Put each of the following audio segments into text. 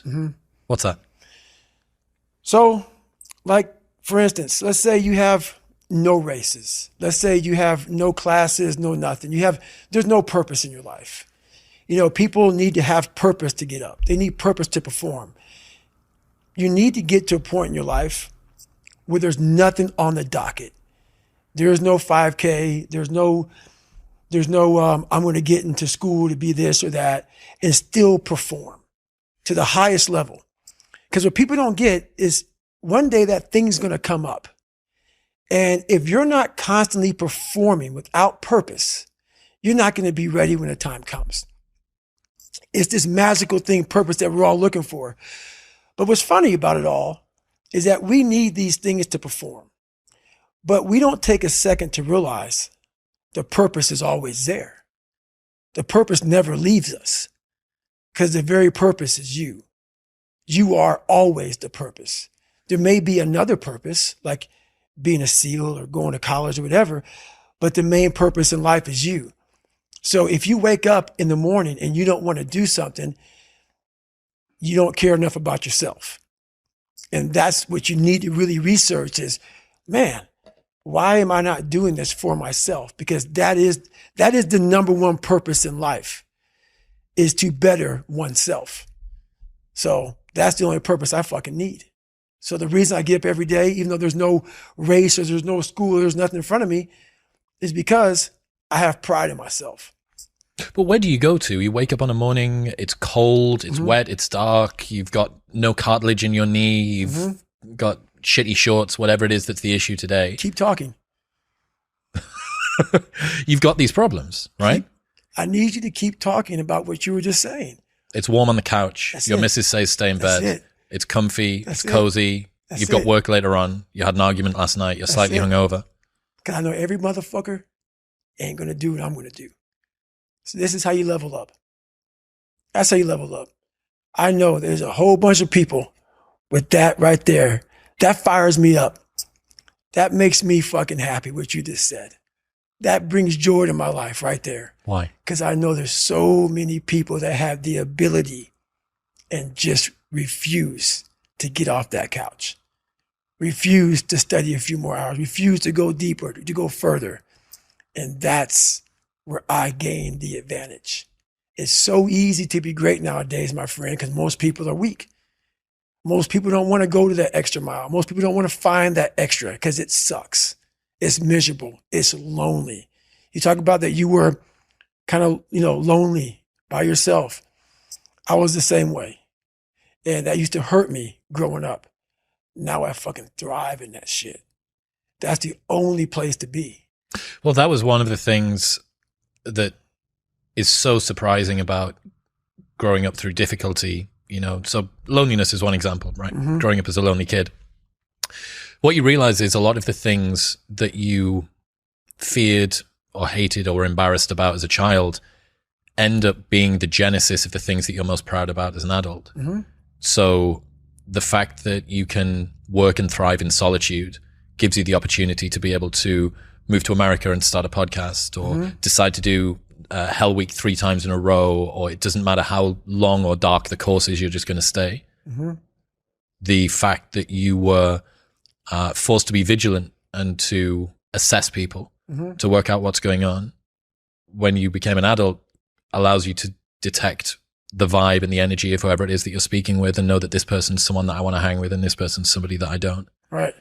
Mm-hmm. What's that? So, like, for instance, let's say you have no races. Let's say you have no classes, no nothing. There's no purpose in your life. You know, people need to have purpose to get up. They need purpose to perform. You need to get to a point in your life where there's nothing on the docket. There's no 5K. There's no I'm going to get into school to be this or that and still perform to the highest level. Because what people don't get is one day that thing's going to come up. And if you're not constantly performing without purpose, you're not going to be ready when the time comes. It's this magical thing, purpose, that we're all looking for. But what's funny about it all is that we need these things to perform. But we don't take a second to realize the purpose is always there. The purpose never leaves us because the very purpose is you. You are always the purpose. There may be another purpose, like being a SEAL or going to college or whatever, but the main purpose in life is you. So if you wake up in the morning and you don't want to do something, you don't care enough about yourself. And that's what you need to really research is, man, why am I not doing this for myself? Because that is the number one purpose in life, is to better oneself. So that's the only purpose I fucking need. So the reason I get up every day, even though there's no race or there's no school or there's nothing in front of me, is because I have pride in myself. But where do you go to? You wake up on a morning, it's cold, it's wet, it's dark, you've got no cartilage in your knee, you've got shitty shorts, whatever it is that's the issue today. Keep talking. You've got these problems, right? I need you to keep talking about what you were just saying. It's warm on the couch. That's Your it. missus says stay in That's bed. it. It's comfy. That's it's cozy. That's You've got it. work later on. You had an argument last night. You're slightly it. hungover. Because I know every motherfucker ain't going to do what I'm going to do. So this is how you level up. That's how you level up. I know there's a whole bunch of people with that right there. That fires me up. That makes me fucking happy, what you just said. That brings joy to my life right there. Why? Because I know there's so many people that have the ability and just refuse to get off that couch. Refuse to study a few more hours. Refuse to go deeper, to go further. And that's where I gain the advantage. It's so easy to be great nowadays, my friend, because most people are weak. Most people don't want to go to that extra mile. Most people don't want to find that extra because it sucks. It's miserable. It's lonely. You talk about that you were kind of, lonely by yourself. I was the same way. And that used to hurt me growing up. Now I fucking thrive in that shit. That's the only place to be. Well, that was one of the things that is so surprising about growing up through difficulty. So loneliness is one example, right? Mm-hmm. Growing up as a lonely kid. What you realize is a lot of the things that you feared or hated or were embarrassed about as a child end up being the genesis of the things that you're most proud about as an adult. Mm-hmm. So the fact that you can work and thrive in solitude gives you the opportunity to be able to move to America and start a podcast, or decide to do Hell Week 3 times in a row, or it doesn't matter how long or dark the course is, you're just going to stay. Mm-hmm. The fact that you were forced to be vigilant and to assess people, to work out what's going on when you became an adult allows you to detect the vibe and the energy of whoever it is that you're speaking with, and know that this person's someone that I want to hang with and this person's somebody that I don't. Right.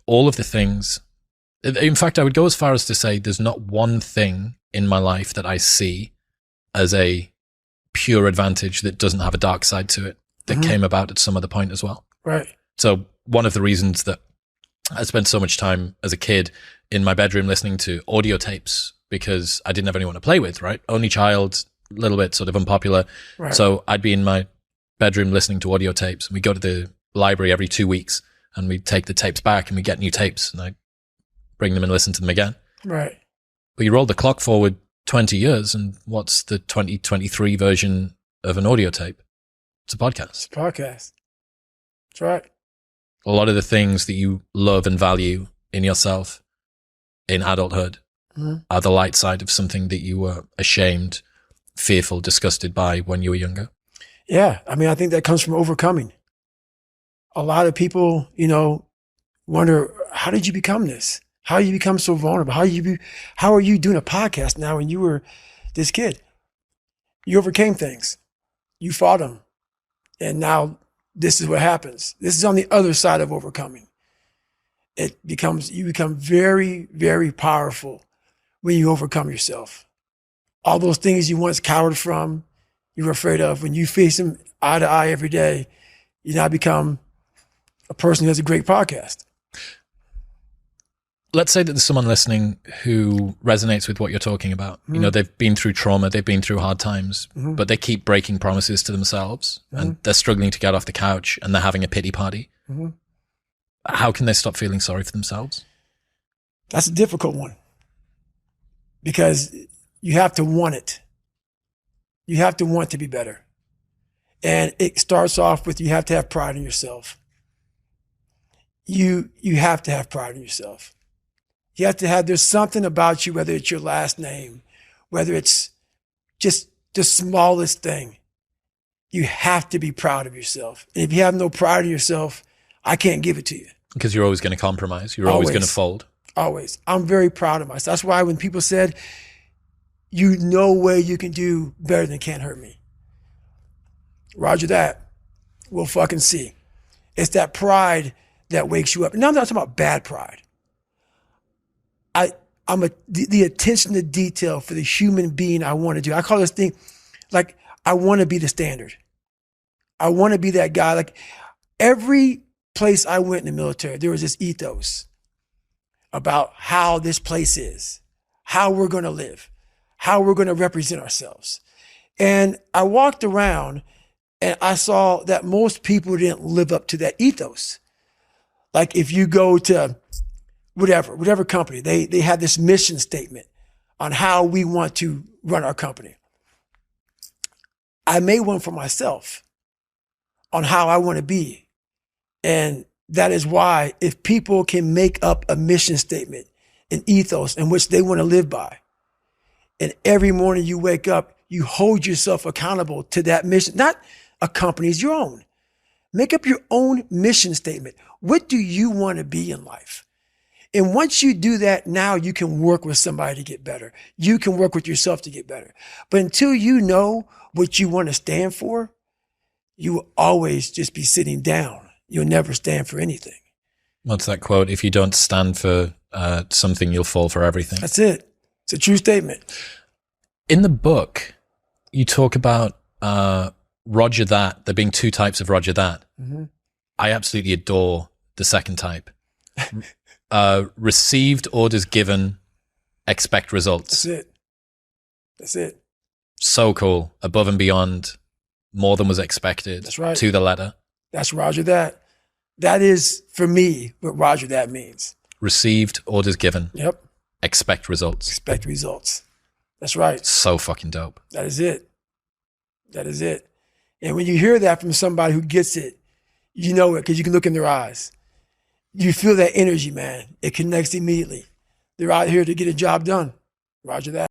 All of the things. In fact, I would go as far as to say there's not one thing in my life that I see as a pure advantage that doesn't have a dark side to it that came about at some other point as well. Right. So one of the reasons that I spent so much time as a kid in my bedroom listening to audio tapes, because I didn't have anyone to play with, right? Only child, a little bit sort of unpopular. Right. So I'd be in my bedroom listening to audio tapes, and we go to the library every 2 weeks and we take the tapes back and we get new tapes, and I bring them and listen to them again. Right. But you roll the clock forward 20 years, and what's the 2023 version of an audio tape? It's a podcast. It's a podcast. That's right. A lot of the things that you love and value in yourself in adulthood are the light side of something that you were ashamed, fearful, disgusted by when you were younger. Yeah. I mean, I think that comes from overcoming. A lot of people, you know, wonder, how did you become this? How did you become so vulnerable? How are you doing a podcast now when you were this kid? You overcame things. You fought them. And now this is what happens. This is on the other side of overcoming. You become very, very powerful when you overcome yourself. All those things you once cowered from, you were afraid of, when you face them eye to eye every day, you now become a person who has a great podcast. Let's say that there's someone listening who resonates with what you're talking about. Mm-hmm. You know, they've been through trauma, they've been through hard times, mm-hmm. but they keep breaking promises to themselves, mm-hmm. and they're struggling to get off the couch, and they're having a pity party. Mm-hmm. How can they stop feeling sorry for themselves? That's a difficult one, because you have to want it. You have to want to be better. And it starts off with, you have to have pride in yourself. You have to have pride in yourself. You have to have, there's something about you, whether it's your last name, whether it's just the smallest thing, you have to be proud of yourself. And if you have no pride in yourself, I can't give it to you. Because you're always going to compromise. You're always going to fold. Always. I'm very proud of myself. That's why when people said, you no way you can do better than Can't Hurt Me. Roger that. We'll fucking see. It's that pride that wakes you up. And now I'm not talking about bad pride. I'm the attention to detail for the human being I want to do. I call this thing, like, I want to be the standard. I want to be that guy. Like, every place I went in the military, there was this ethos about how this place is, how we're going to live, how we're going to represent ourselves. And I walked around and I saw that most people didn't live up to that ethos. Like, if you go to whatever company, they have this mission statement on how we want to run our company. I made one for myself on how I want to be. And that is why, if people can make up a mission statement, an ethos in which they want to live by, and every morning you wake up, you hold yourself accountable to that mission, not a company's, your own. Make up your own mission statement. What do you want to be in life? And once you do that, now you can work with somebody to get better. You can work with yourself to get better. But until you know what you want to stand for, you will always just be sitting down. You'll never stand for anything. What's that quote? If you don't stand for something, you'll fall for everything. That's it. It's a true statement. In the book, you talk about Roger that, there being two types of Roger that. Mm-hmm. I absolutely adore the second type. Received, orders given, expect results. That's it. So cool. Above and beyond, more than was expected. That's right. To the letter. That's Roger that. That is, for me, what Roger that means. Received, orders given. Yep. Expect results. Expect results. That's right. So fucking dope. That is it. That is it. And when you hear that from somebody who gets it, you know it because you can look in their eyes. You feel that energy, man. It connects immediately. They're out here to get a job done. Roger that.